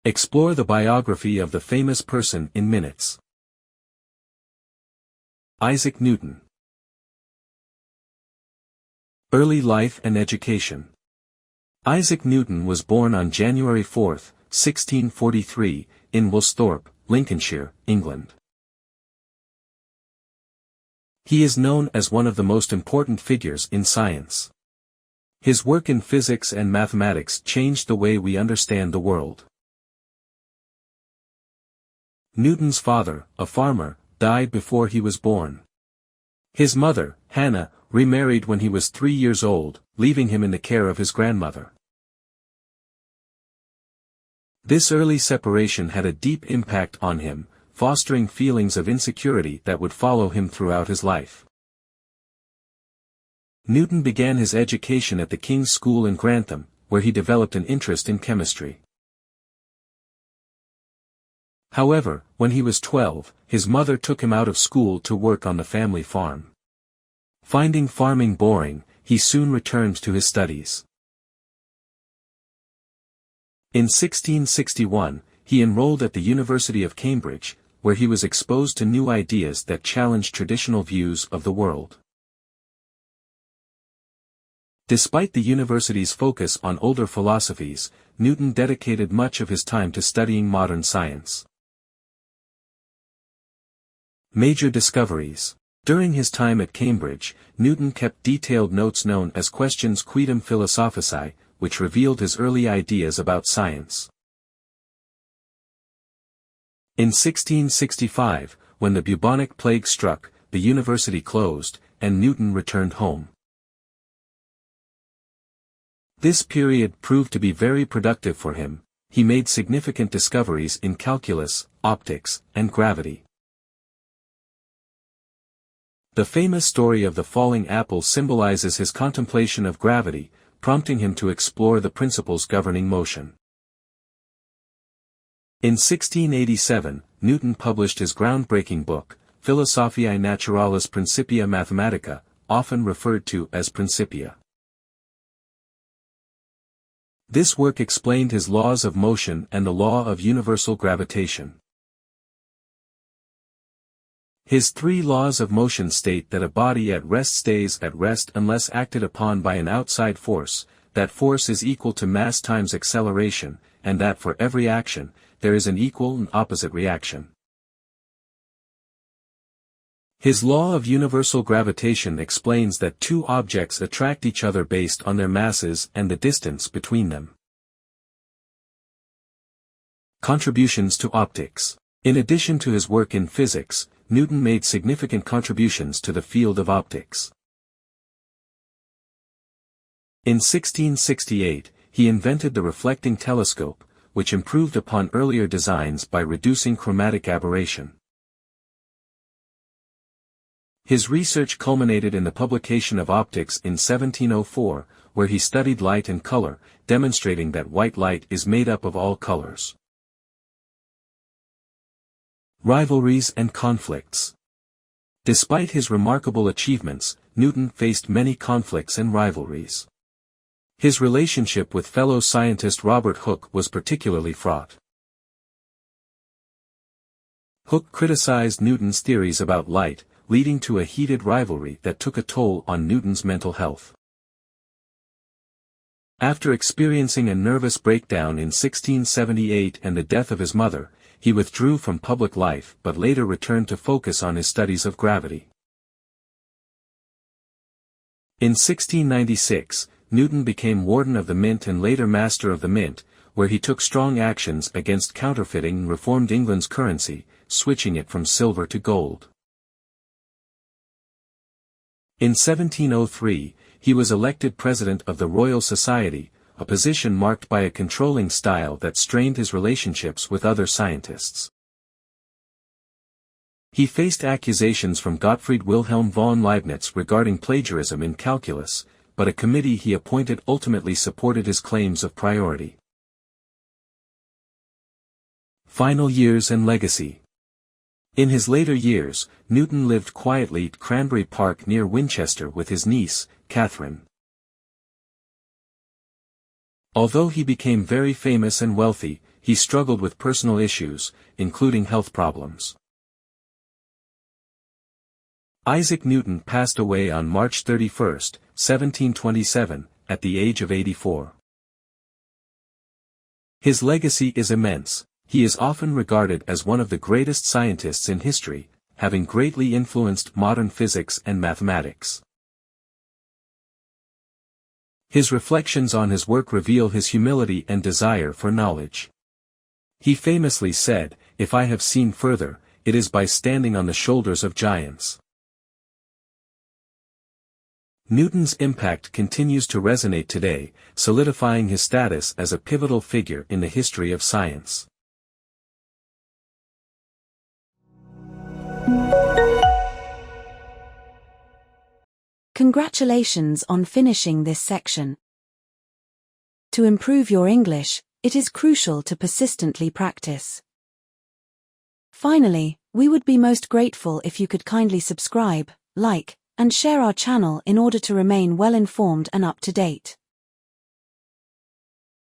Explore the biography of the famous person in minutes. Isaac Newton. Early life and education. Isaac Newton was born on January 4, 1643, in Woolsthorpe, Lincolnshire, England. He is known as one of the most important figures in science. His work in physics and mathematics changed the way we understand the world. Newton's father, a farmer, died before he was born. His mother, Hannah, remarried when he was 3 years old, leaving him in the care of his grandmother. This early separation had a deep impact on him, fostering feelings of insecurity that would follow him throughout his life. Newton began his education at the King's School in Grantham, where he developed an interest in chemistry. However, when he was 12, his mother took him out of school to work on the family farm. Finding farming boring, he soon returned to his studies. In 1661, he enrolled at the University of Cambridge, where he was exposed to new ideas that challenged traditional views of the world. Despite the university's focus on older philosophies, Newton dedicated much of his time to studying modern science. Major discoveries. During his time at Cambridge, Newton kept detailed notes known as Questions Quidem Philosophicae, which revealed his early ideas about science. In 1665, when the bubonic plague struck, the university closed, and Newton returned home. This period proved to be very productive for him. He made significant discoveries in calculus, optics, and gravity. The famous story of the falling apple symbolizes his contemplation of gravity, prompting him to explore the principles governing motion. In 1687, Newton published his groundbreaking book, Philosophiae Naturalis Principia Mathematica, often referred to as Principia. This work explained his laws of motion and the law of universal gravitation. His 3 laws of motion state that a body at rest stays at rest unless acted upon by an outside force, that force is equal to mass times acceleration, and that for every action, there is an equal and opposite reaction. His law of universal gravitation explains that 2 objects attract each other based on their masses and the distance between them. Contributions to optics. In addition to his work in physics, Newton made significant contributions to the field of optics. In 1668, he invented the reflecting telescope, which improved upon earlier designs by reducing chromatic aberration. His research culminated in the publication of Optics in 1704, where he studied light and color, demonstrating that white light is made up of all colors. Rivalries and Conflicts. Despite his remarkable achievements, Newton faced many conflicts and rivalries. His relationship with fellow scientist Robert Hooke was particularly fraught. Hooke criticized Newton's theories about light, leading to a heated rivalry that took a toll on Newton's mental health. After experiencing a nervous breakdown in 1678 and the death of his mother, he withdrew from public life but later returned to focus on his studies of gravity. In 1696, Newton became Warden of the Mint and later Master of the Mint, where he took strong actions against counterfeiting and reformed England's currency, switching it from silver to gold. In 1703, he was elected President of the Royal Society, a position marked by a controlling style that strained his relationships with other scientists. He faced accusations from Gottfried Wilhelm von Leibniz regarding plagiarism in calculus, but a committee he appointed ultimately supported his claims of priority. Final years and legacy. In his later years, Newton lived quietly at Cranberry Park near Winchester with his niece, Catherine. Although he became very famous and wealthy, he struggled with personal issues, including health problems. Isaac Newton passed away on March 31, 1727, at the age of 84. His legacy is immense. He is often regarded as one of the greatest scientists in history, having greatly influenced modern physics and mathematics. His reflections on his work reveal his humility and desire for knowledge. He famously said, "If I have seen further, it is by standing on the shoulders of giants." Newton's impact continues to resonate today, solidifying his status as a pivotal figure in the history of science. Congratulations on finishing this section. To improve your English, it is crucial to persistently practice. Finally, we would be most grateful if you could kindly subscribe, like, and share our channel in order to remain well informed and up to date.